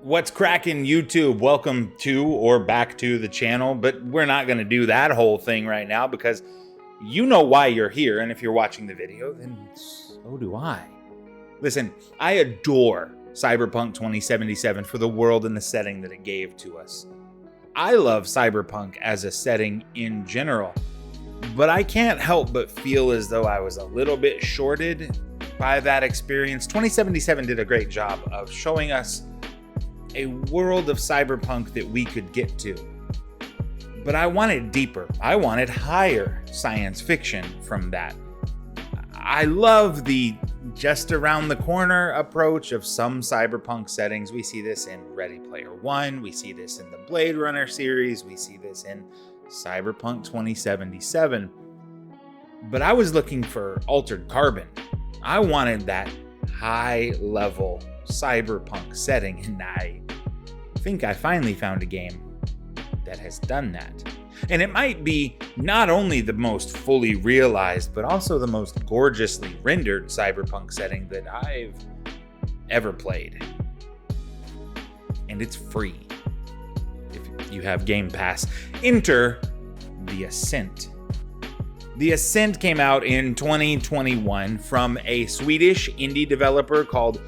What's cracking, YouTube? Welcome to or back to the channel, but we're not going to do that whole thing right now because you know why you're here, and if you're watching the video, then so do I. Listen, I adore Cyberpunk 2077 for the world and the setting that it gave to us. I love Cyberpunk as a setting in general, but I can't help but feel as though I was a little bit shorted by that experience. 2077 did a great job of showing us a world of cyberpunk that we could get to. But I wanted deeper. I wanted higher science fiction from that. I love the just around the corner approach of some cyberpunk settings. We see this in Ready Player One. We see this in the Blade Runner series. We see this in Cyberpunk 2077. But I was looking for Altered Carbon. I wanted that high level cyberpunk setting, and I think I finally found a game that has done that. And it might be not only the most fully realized, but also the most gorgeously rendered cyberpunk setting that I've ever played. And it's free if you have Game Pass. Enter the Ascent. The Ascent came out in 2021 from a Swedish indie developer called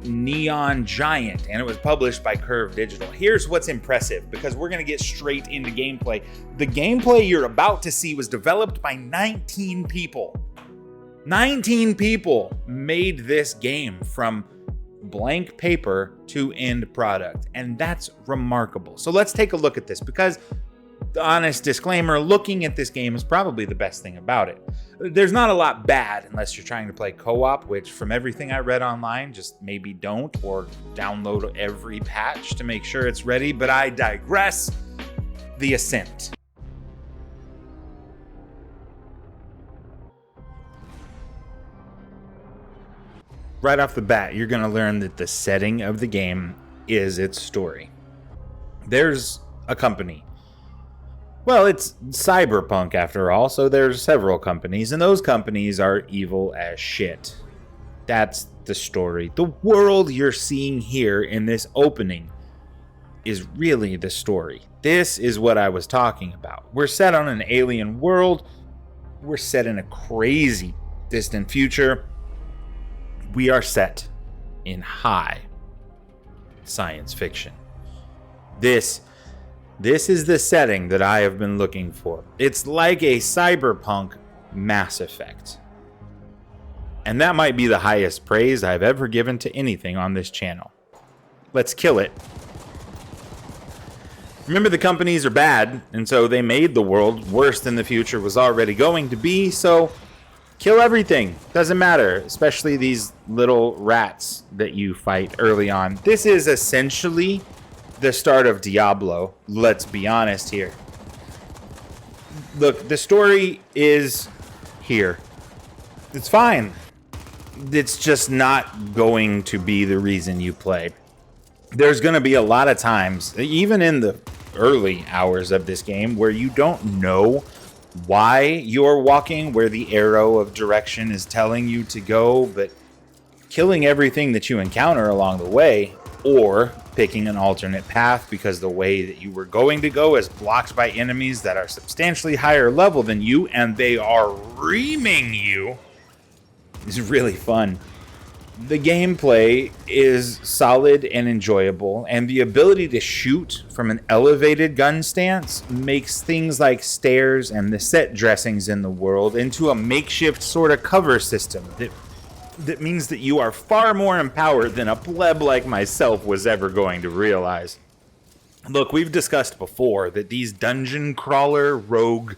Neon Giant, and it was published by Curve Digital. Here's what's impressive, because we're going to get straight into gameplay. The gameplay you're about to see was developed by 19 people. 19 people made this game from blank paper to end product, and that's remarkable. So let's take a look at this, because the honest disclaimer, looking at this game is probably the best thing about it. There's not a lot bad unless you're trying to play co-op, which from everything I read online, just maybe don't, or download every patch to make sure it's ready, but I digress. The Ascent. Right off the bat, you're going to learn that the setting of the game is its story. There's a company. Well, it's cyberpunk after all, so there's several companies, and those companies are evil as shit. That's the story. The world you're seeing here in this opening is really the story. This is what I was talking about. We're set on an alien world. We're set in a crazy distant future. We are set in high science fiction. This is the setting that I have been looking for. It's like a cyberpunk Mass Effect. And that might be the highest praise I've ever given to anything on this channel. Let's kill it. Remember, the companies are bad, and so they made the world worse than the future was already going to be, so kill everything. Doesn't matter, especially these little rats that you fight early on. This is essentially the start of Diablo, let's be honest here. Look, the story is here. It's fine. It's just not going to be the reason you play. There's going to be a lot of times, even in the early hours of this game, where you don't know why you're walking where the arrow of direction is telling you to go, but killing everything that you encounter along the way, or picking an alternate path because the way that you were going to go is blocked by enemies that are substantially higher level than you, and they are reaming you, is really fun. The gameplay is solid and enjoyable, and the ability to shoot from an elevated gun stance makes things like stairs and the set dressings in the world into a makeshift sort of cover system that means that you are far more empowered than a pleb like myself was ever going to realize. Look, we've discussed before that these dungeon crawler roguelite?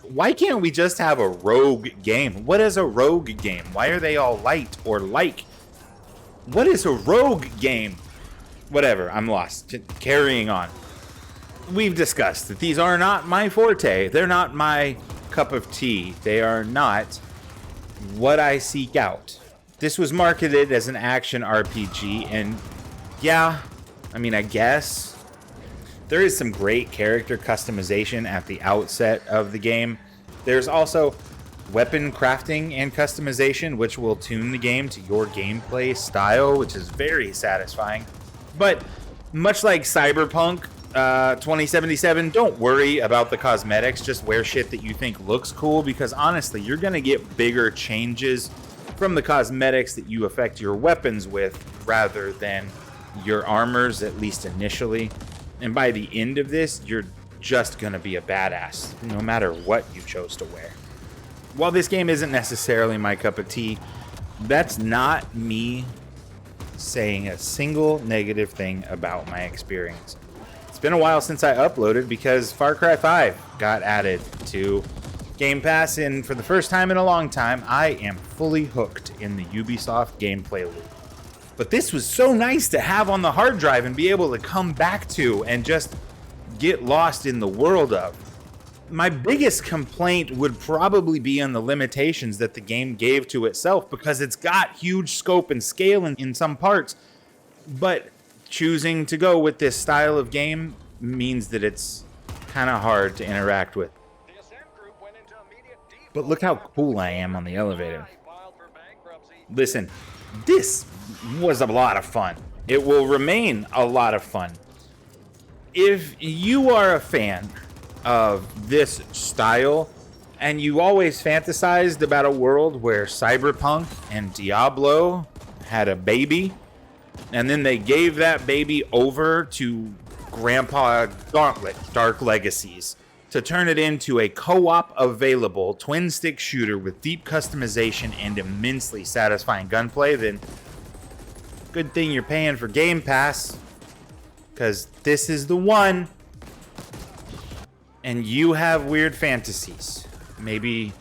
Why can't we just have a rogue game? What is a rogue game? Why are they all light or like? What is a rogue game? Whatever, I'm lost. Carrying on. We've discussed that these are not my forte. They're not my cup of tea. They are not what I seek out. This was marketed as an action RPG, and yeah, I mean, I guess there is some great character customization at the outset of the game. There's also weapon crafting and customization, which will tune the game to your gameplay style, which is very satisfying. But much like Cyberpunk 2077, don't worry about the cosmetics. Just wear shit that you think looks cool, because honestly, you're going to get bigger changes from the cosmetics that you affect your weapons with rather than your armors, at least initially. And by the end of this, you're just going to be a badass, no matter what you chose to wear. While this game isn't necessarily my cup of tea, that's not me saying a single negative thing about my experience. It's been a while since I uploaded because Far Cry 5 got added to Game Pass, and for the first time in a long time, I am fully hooked in the Ubisoft gameplay loop. But this was so nice to have on the hard drive and be able to come back to and just get lost in the world of. My biggest complaint would probably be on the limitations that the game gave to itself, because it's got huge scope and scale in some parts, but choosing to go with this style of game means that it's kind of hard to interact with. But look how cool I am on the elevator. Listen, this was a lot of fun. It will remain a lot of fun. If you are a fan of this style and you always fantasized about a world where Cyberpunk and Diablo had a baby, and then they gave that baby over to Grandpa Gauntlet, Dark Legacies, to turn it into a co-op available twin stick shooter with deep customization and immensely satisfying gunplay, then good thing you're paying for Game Pass, because this is the one. And you have weird fantasies. Maybe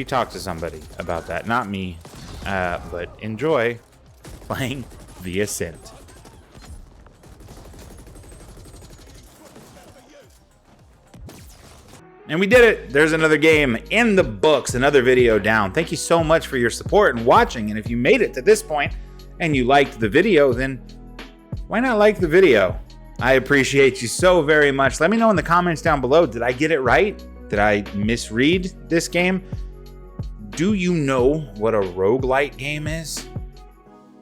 talk to somebody about that. Not me, but enjoy playing The Ascent. And we did it. There's another game in the books, another video down. Thank you so much for your support and watching. And if you made it to this point and you liked the video, then why not like the video? I appreciate you so very much. Let me know in the comments down below. Did I get it right? Did I misread this game? Do you know what a roguelite game is?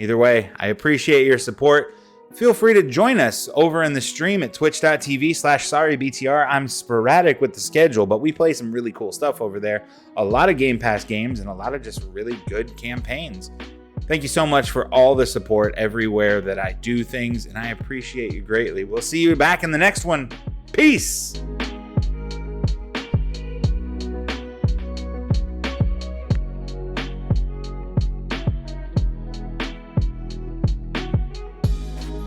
Either way, I appreciate your support. Feel free to join us over in the stream at twitch.tv/sorrybtr. I'm sporadic with the schedule, but we play some really cool stuff over there. A lot of Game Pass games and a lot of just really good campaigns. Thank you so much for all the support everywhere that I do things, and I appreciate you greatly. We'll see you back in the next one. Peace!